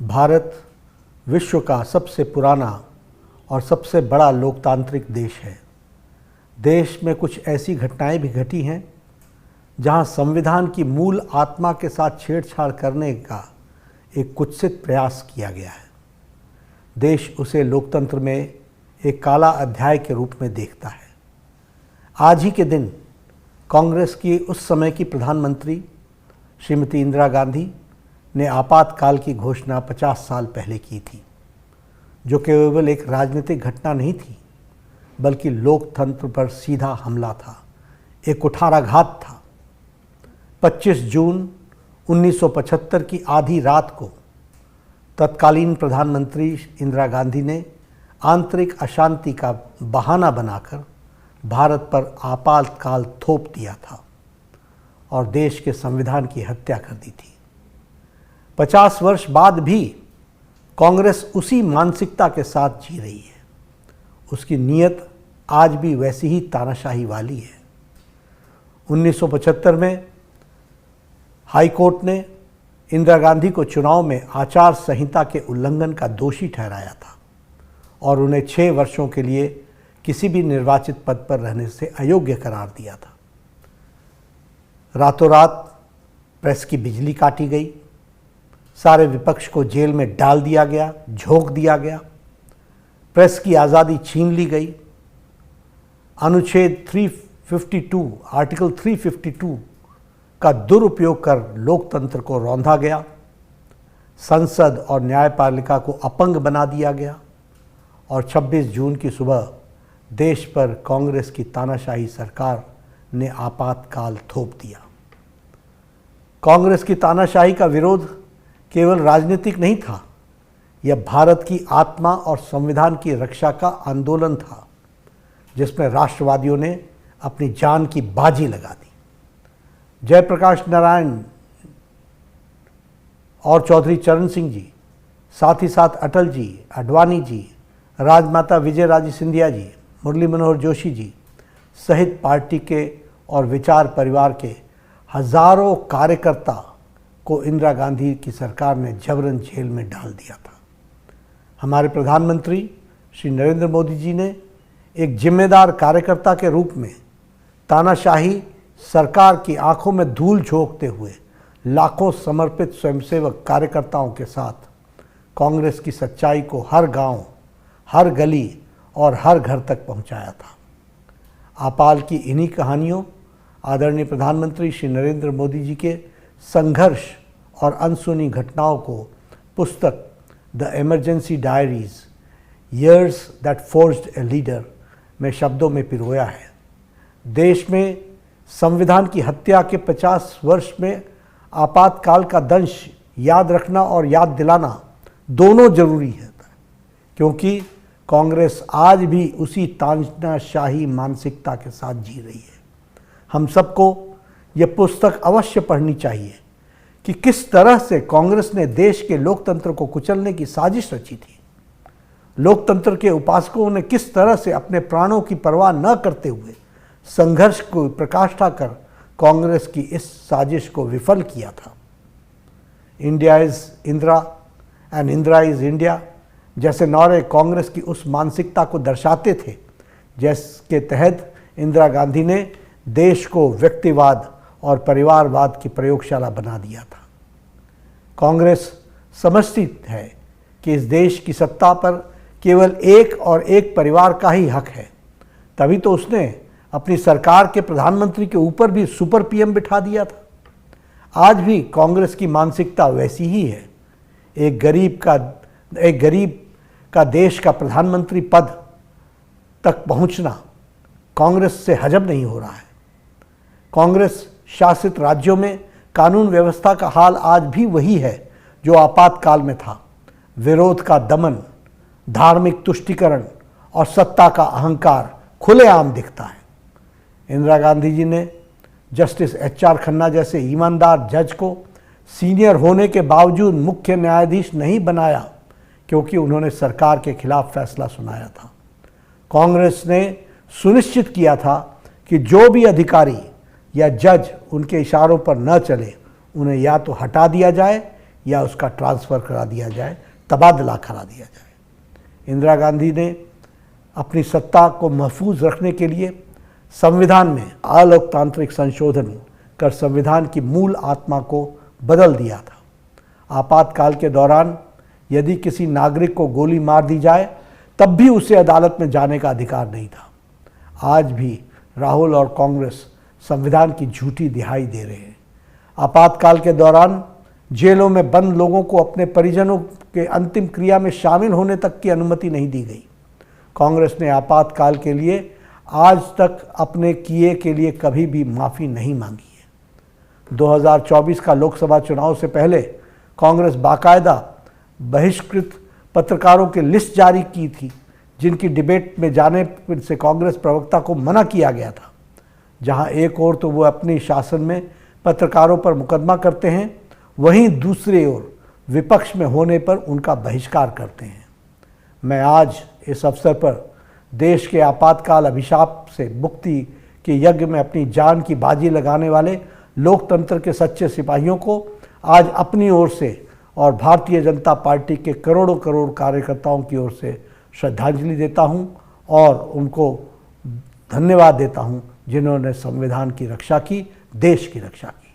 भारत विश्व का सबसे पुराना और सबसे बड़ा लोकतांत्रिक देश है। देश में कुछ ऐसी घटनाएं भी घटी हैं जहां संविधान की मूल आत्मा के साथ छेड़छाड़ करने का एक कुत्सित प्रयास किया गया है। देश उसे लोकतंत्र में एक काला अध्याय के रूप में देखता है। आज ही के दिन कांग्रेस की उस समय की प्रधानमंत्री श्रीमती इंदिरा गांधी ने आपातकाल की घोषणा 50 साल पहले की थी, जो केवल एक राजनीतिक घटना नहीं थी बल्कि लोकतंत्र पर सीधा हमला था, एक कुठाराघात था। 25 जून 1975 की आधी रात को तत्कालीन प्रधानमंत्री इंदिरा गांधी ने आंतरिक अशांति का बहाना बनाकर भारत पर आपातकाल थोप दिया था और देश के संविधान की हत्या कर दी थी। 50 वर्ष बाद भी कांग्रेस उसी मानसिकता के साथ जी रही है। उसकी नीयत आज भी वैसी ही तानाशाही वाली है। 1975 में हाई कोर्ट ने इंदिरा गांधी को चुनाव में आचार संहिता के उल्लंघन का दोषी ठहराया था और उन्हें 6 वर्षों के लिए किसी भी निर्वाचित पद पर रहने से अयोग्य करार दिया था। रातों रात प्रेस की बिजली काटी गई, सारे विपक्ष को जेल में डाल दिया गया, झोंक दिया गया, प्रेस की आज़ादी छीन ली गई। अनुच्छेद 352 आर्टिकल 352 का दुरुपयोग कर लोकतंत्र को रौंदा गया, संसद और न्यायपालिका को अपंग बना दिया गया और 26 जून की सुबह देश पर कांग्रेस की तानाशाही सरकार ने आपातकाल थोप दिया। कांग्रेस की तानाशाही का विरोध केवल राजनीतिक नहीं था, यह भारत की आत्मा और संविधान की रक्षा का आंदोलन था, जिसमें राष्ट्रवादियों ने अपनी जान की बाजी लगा दी। जयप्रकाश नारायण और चौधरी चरण सिंह जी, साथ ही साथ अटल जी, आडवाणी जी, राजमाता विजयराजे सिंधिया जी, मुरली मनोहर जोशी जी सहित पार्टी के और विचार परिवार के हजारों कार्यकर्ता को इंदिरा गांधी की सरकार ने जबरन जेल में डाल दिया था। हमारे प्रधानमंत्री श्री नरेंद्र मोदी जी ने एक जिम्मेदार कार्यकर्ता के रूप में तानाशाही सरकार की आंखों में धूल झोंकते हुए लाखों समर्पित स्वयंसेवक कार्यकर्ताओं के साथ कांग्रेस की सच्चाई को हर गांव, हर गली और हर घर तक पहुंचाया था। आपाल की इन्हीं कहानियों आदरणीय प्रधानमंत्री श्री नरेंद्र मोदी जी के संघर्ष और अनसुनी घटनाओं को पुस्तक the emergency diaries years that forged a leader में शब्दों में पिरोया है। देश में संविधान की हत्या के 50 वर्ष में आपातकाल का दंश याद रखना और याद दिलाना दोनों जरूरी है, क्योंकि कांग्रेस आज भी उसी तानाशाही मानसिकता के साथ जी रही है। हम सबको यह पुस्तक अवश्य पढ़नी चाहिए कि किस तरह से कांग्रेस ने देश के लोकतंत्र को कुचलने की साजिश रची थी। लोकतंत्र के उपासकों ने किस तरह से अपने प्राणों की परवाह न करते हुए संघर्ष को प्रकाष्ठा कर कांग्रेस की इस साजिश को विफल किया था। India is Indira and Indira is India जैसे नारे कांग्रेस की उस मानसिकता को दर्शाते थे, जिसके तहत इंदिरा गांधी ने देश को व्यक्तिवाद और परिवारवाद की प्रयोगशाला बना दिया था। कांग्रेस समझती है कि इस देश की सत्ता पर केवल एक और एक परिवार का ही हक है, तभी तो उसने अपनी सरकार के प्रधानमंत्री के ऊपर भी सुपर पीएम बिठा दिया था। आज भी कांग्रेस की मानसिकता वैसी ही है। एक गरीब का देश का प्रधानमंत्री पद तक पहुंचना कांग्रेस से हजम नहीं हो रहा है। कांग्रेस शासित राज्यों में कानून व्यवस्था का हाल आज भी वही है जो आपातकाल में था। विरोध का दमन, धार्मिक तुष्टीकरण और सत्ता का अहंकार खुलेआम दिखता है। इंदिरा गांधी जी ने जस्टिस HR खन्ना जैसे ईमानदार जज को सीनियर होने के बावजूद मुख्य न्यायाधीश नहीं बनाया, क्योंकि उन्होंने सरकार के खिलाफ फैसला सुनाया था। कांग्रेस ने सुनिश्चित किया था कि जो भी अधिकारी या जज उनके इशारों पर न चले, उन्हें या तो हटा दिया जाए या उसका ट्रांसफ़र करा दिया जाए, तबादला करा दिया जाए। इंदिरा गांधी ने अपनी सत्ता को महफूज रखने के लिए संविधान में अलोकतांत्रिक संशोधन कर संविधान की मूल आत्मा को बदल दिया था। आपातकाल के दौरान यदि किसी नागरिक को गोली मार दी जाए तब भी उसे अदालत में जाने का अधिकार नहीं था। आज भी राहुल और कांग्रेस संविधान की झूठी दिहाई दे रहे हैं। आपातकाल के दौरान जेलों में बंद लोगों को अपने परिजनों के अंतिम क्रिया में शामिल होने तक की अनुमति नहीं दी गई। कांग्रेस ने आपातकाल के लिए आज तक अपने किए के लिए कभी भी माफ़ी नहीं मांगी है। 2024 का लोकसभा चुनाव से पहले कांग्रेस बाकायदा बहिष्कृत पत्रकारों की लिस्ट जारी की थी, जिनकी डिबेट में जाने से कांग्रेस प्रवक्ता को मना किया गया था। जहां एक ओर तो वो अपने शासन में पत्रकारों पर मुकदमा करते हैं, वहीं दूसरी ओर विपक्ष में होने पर उनका बहिष्कार करते हैं। मैं आज इस अवसर पर देश के आपातकाल अभिशाप से मुक्ति के यज्ञ में अपनी जान की बाजी लगाने वाले लोकतंत्र के सच्चे सिपाहियों को आज अपनी ओर से और भारतीय जनता पार्टी के करोड़ों करोड़ कार्यकर्ताओं की ओर से श्रद्धांजलि देता हूं और उनको धन्यवाद देता हूं, जिन्होंने संविधान की रक्षा की, देश की रक्षा की।